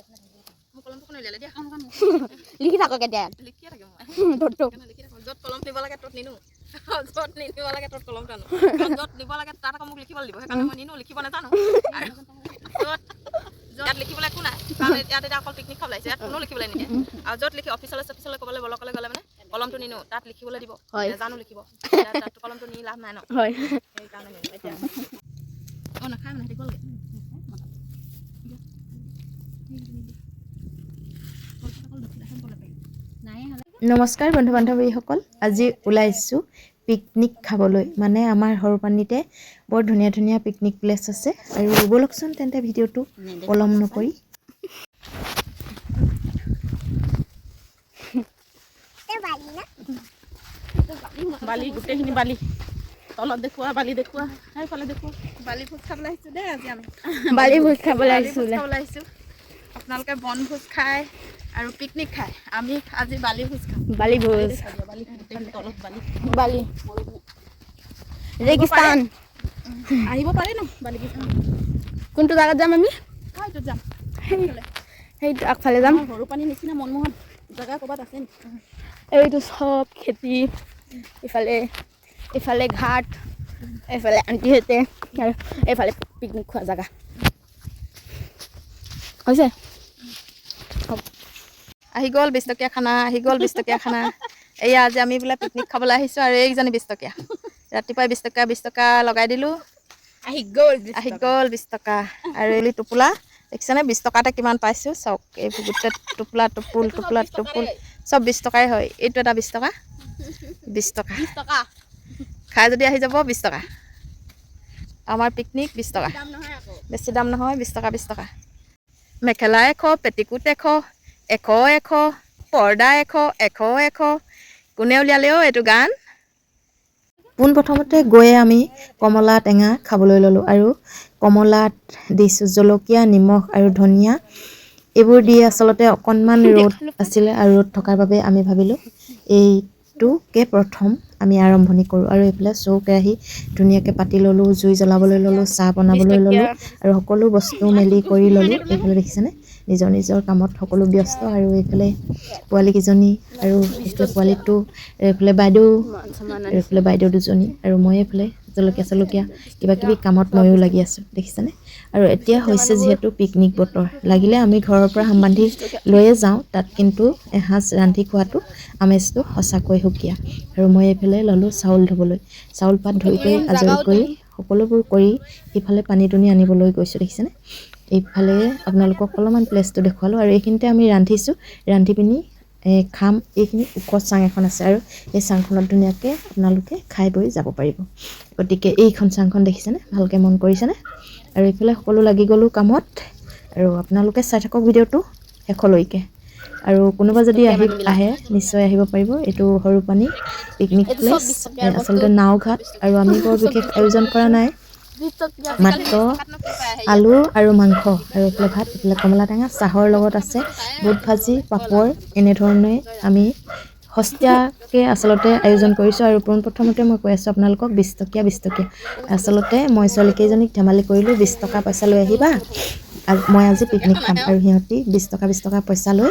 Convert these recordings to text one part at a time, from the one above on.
মোৰ কলমটো কোনে উলিয়ালে দিয়া খাম লিখি থাকক এতিয়া লিখিয়ে থাকে মই তোক লিখি থাকোঁ য'ত কলম নিব লাগে ত'ত নিনো য'ত নিব লাগে ত'ত কলমটো আনো য'ত নিব লাগে তাত আকৌ মোক লিখিবলৈ দিব সেইকাৰণে মই নিনো লিখিব নাজানো আৰু য'ত লিখিবলৈ একো নাই কাৰণ ইয়াত এতিয়া অকল পিকনিক খাব লাগিছে ইয়াত কোনো লিখিবলৈ নিদিয়ে আৰু য'ত লিখি অফিচলৈ ক'বলৈ ব্লকলৈ গ'লে মানে কলমটো নিনো তাত লিখিবলৈ দিব নাজানো লিখিব তাত কলমটো নি লাভ নাই ন হয় সেইকাৰণে নিনো এতিয়া অঁ নাখায় মানে সিহঁতি গ'লগৈ নমস্কাৰ বন্ধু বান্ধৱীসকল আজি ওলাইছোঁ পিকনিক খাবলৈ মানে আমাৰ সৰুপানীতে বৰ ধুনীয়া ধুনীয়া পিকনিক প্লেচ আছে আৰু ব'লকচোন তেন্তে ভিডিঅ'টো পলম নকৰি বালি গোটেইখিনি বালি তলত দেখুওৱা বালি দেখুওৱা সেইফালে দেখুওৱা বালি ভোজ খাবলৈ আহিছোঁ দেই আজি আমি বালি ভোজ খাবলৈ আহিছোঁ আপোনালোকে বনভোজ খায় আৰু পিকনিক খায় আমি আজি বালি ভোজ খাম বালি ভোজ তলত বালি বালি ৰেগিস্তান আহিব পাৰে ন বালি ভোজ কোনটো জাগাত যাম আমি এইটোত যাম সেইটো আগফালে যাম সৰু পানীৰ নিচিনা মনমোহন জেগা ক'ৰবাত আছে নেকি এইটো চব খেতি ইফালে ঘাট এইফালে আণ্টিহঁতে আৰু এইফালে পিকনিক খোৱা জেগা হৈছে আহি গ'ল 20 টকীয়া খানা এয়া আজি আমি বোলে পিকনিক খাবলৈ আহিছোঁ আৰু এইকেইজনী 20 টকীয়া ৰাতিপুৱাই 20 টকা লগাই দিলোঁ আহি গ'ল 20 টকা আৰু এই টোপোলা দেখিছেনে 20 টকাতে কিমান পাইছোঁ চাওক এইবোৰ গোটেই টোপোলা টোপুল চব 20 টকাই হয় এইটো এটা 20 টকা 20 টকা খাই যদি আহি যাব 20 টকা আমাৰ পিকনিক 20 টকা বেছি দাম নহয় 20 টকা মেখেলা 100 পেটিকোট 100 পৰ্দা 100 কোনে উলিয়ালেও এইটো গান পোনপ্ৰথমতে গৈয়ে আমি কমলা টেঙা খাবলৈ ল'লোঁ আৰু কমলাত দিছোঁ জলকীয়া নিমখ আৰু ধনিয়া এইবোৰ দি আচলতে অকণমান ৰ'দ আছিলে আৰু ৰ'দ থকাৰ বাবে আমি ভাবিলোঁ এইটোকে প্ৰথম আমি আৰম্ভণি কৰোঁ আৰু এইফালে চৌ কেৰাহী ধুনীয়াকৈ পাতি ল'লোঁ জুই জ্বলাবলৈ ল'লোঁ চাহ বনাবলৈ ল'লোঁ আৰু সকলো বস্তু মেলি কৰি ল'লোঁ এইফালে দেখিছেনে নিজৰ নিজৰ কামত সকলো ব্যস্ত আৰু এইফালে পোৱালীকেইজনী আৰু এইফালে পোৱালীটো এইফালে বাইদেউ দুজনী আৰু মই এইফালে জলকীয়া কিবা কিবি কামত ময়ো লাগি আছোঁ দেখিছেনে আৰু এতিয়া হৈছে যিহেতু পিকনিক বতৰ লাগিলে আমি ঘৰৰ পৰা সম্বন্ধি লৈয়ে যাওঁ তাত কিন্তু এসাঁজ ৰান্ধি খোৱাটো আমেজটো সঁচাকৈ সুকীয়া আৰু মই এইফালে ল'লোঁ চাউল ধুবলৈ চাউল পাত ধুই কৰি আজৰি কৰি সকলোবোৰ কৰি ইফালে পানী দুনি আনিবলৈ গৈছোঁ দেখিছেনে এইফালে আপোনালোকক অলপমান প্লেচটো দেখুৱালোঁ আৰু এইখিনিতে আমি ৰান্ধি পিনি খাম এইখিনি ওখ চাং এখন আছে আৰু এই চাংখনত ধুনীয়াকৈ আপোনালোকে খাই বৈ যাব পাৰিব গতিকে এইখন চাংখন দেখিছেনে ভালকৈ মন কৰিছেনে আৰু এইফালে সকলো লাগি গ'লোঁ কামত আৰু আপোনালোকে চাই থাকক ভিডিঅ'টো শেষলৈকে আৰু কোনোবা যদি আহে নিশ্চয় আহিব পাৰিব এইটো সৰুপানী পিকনিক প্লেচ আচলতে নাওঘাট আৰু আমি বৰ বিশেষ আয়োজন কৰা নাই মাত্ৰ আলু আৰু মাংস আৰু এইফালে ভাত এইফালে কমলা টেঙা চাহৰ লগত আছে বুট ভাজি পাপৰ এনেধৰণে আমি সস্তীয়াকৈ আচলতে আয়োজন কৰিছোঁ আৰু পোনপ্ৰথমতে মই কৈ আছোঁ আপোনালোকক 20 টকীয়া আচলতে মই ছোৱালীকেইজনীক ধেমালি কৰিলোঁ 20 টকা পইচা লৈ আহিবা মই আজি পিকনিক খাম আৰু সিহঁতি 20 টকা পইচা লৈ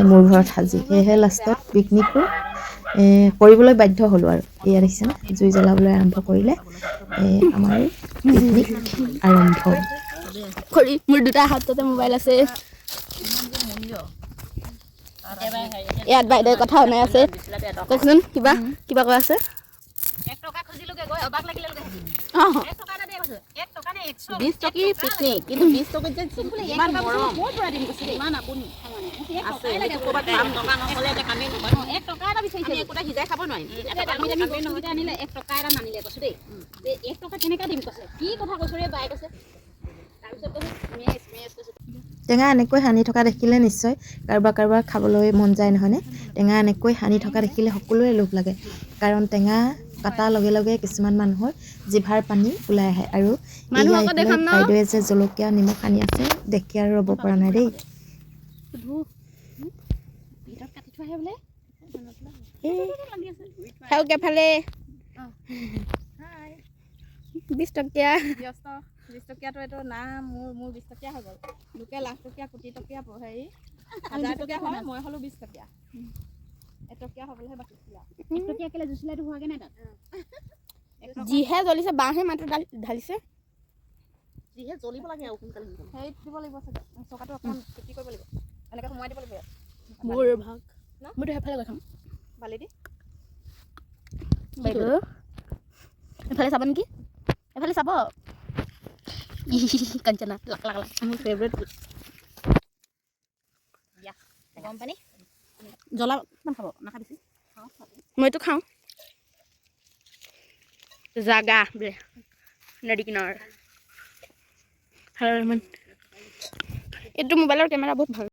মোৰ ঘৰত সাজি সেয়েহে লাষ্টত পিকনিকটো কৰিবলৈ বাধ্য হ'লোঁ আৰু এয়া দেখিছেনে জুই জ্বলাবলৈ আৰম্ভ কৰিলে আমাৰ পিকনিক আৰম্ভ মোৰ দুটা হাততে মোবাইল আছে ইয়াত বাইদেউ কথা শুনাই আছে কওকচোন কিবা কৈ আছে 1 টকা খুজিলোগে গৈ অবাক লাগিলে 1 টকা এটা দে কৈছে 1 টকা নে 20 টকি পিকনিক কিন্তু 20 টকা যে ইমান গৰম মোৰ পৰা দিম কৈছে ইমান আপুনি আছে সেইটো ক'ৰবাত কাম টকা নহ'লে এটা কামেই নহয় 1 টকা এটা বিচাৰিছে আমি একোটা সিজাই খাব নোৱাৰিম এটা দামী বস্তুকেইটা আনিলে 1 টকা এটা নানিলে কৈছে দেই 1 টকা কেনেকৈ দিম কৈছে কি কথা কৈছো ৰে বাই কৈছে তাৰপিছত কৈছে টেঙা এনেকৈ সানি থকা দেখিলে নিশ্চয় কাৰোবাৰ খাবলৈ মন যায় নহয়নে টেঙা এনেকৈ সানি থকা দেখিলে সকলোৰে লোভ লাগে কাৰণ টেঙা কাটাৰ লগে লগে কিছুমান মানুহৰ জিভাৰ পানী ওলাই আহে আৰু বাইদেৱে যে জলকীয়া নিমখ সানি আছে দেখি আৰু ৰ'ব পৰা নাই দেই ভিতৰত কাটি থোৱা হে বোলে খাওক এফালে 20 টকীয়া 20 টকীয়াটো এইটো না মোৰ 20 টকীয়া হৈ গ'ল। লোকে লাখ টকীয়া কোটি টকীয়া হেৰি 1000 টকীয়া হয়, মই হ'লো 20 টকীয়া। এটকীয়া হ'বলৈহে বাকী আছিলে। 1 টকীয়া কেলে জুচিলে এইটো হোৱাগে নাই তাত। যিহে জ্বলিছে বাঁহে মাত্ৰ ঢালিছে। যিহে জ্বলিব লাগে আৰু সোনকালে হেৰিত দিব লাগিব চাগে, চকাটো অকণমান চুটি কৰিব লাগিব, এনেকৈ সোমাই দিব লাগিব। মোৰ ভাগ মইতো সেইফালে গৈ খাম। বালি দি বাইদেউ এফালে চাব নেকি? এফালে চাব। কাঞ্চনা লাক লাক লাক মোৰ ফেভৰেট। গৰম পানী জ্বলা কিমান খাব? নাখাবিছি। মইতো খাওঁ। জাগা বোলে নদী কিনাৰ। এইটো মোবাইলৰ কেমেৰা বহুত ভাল।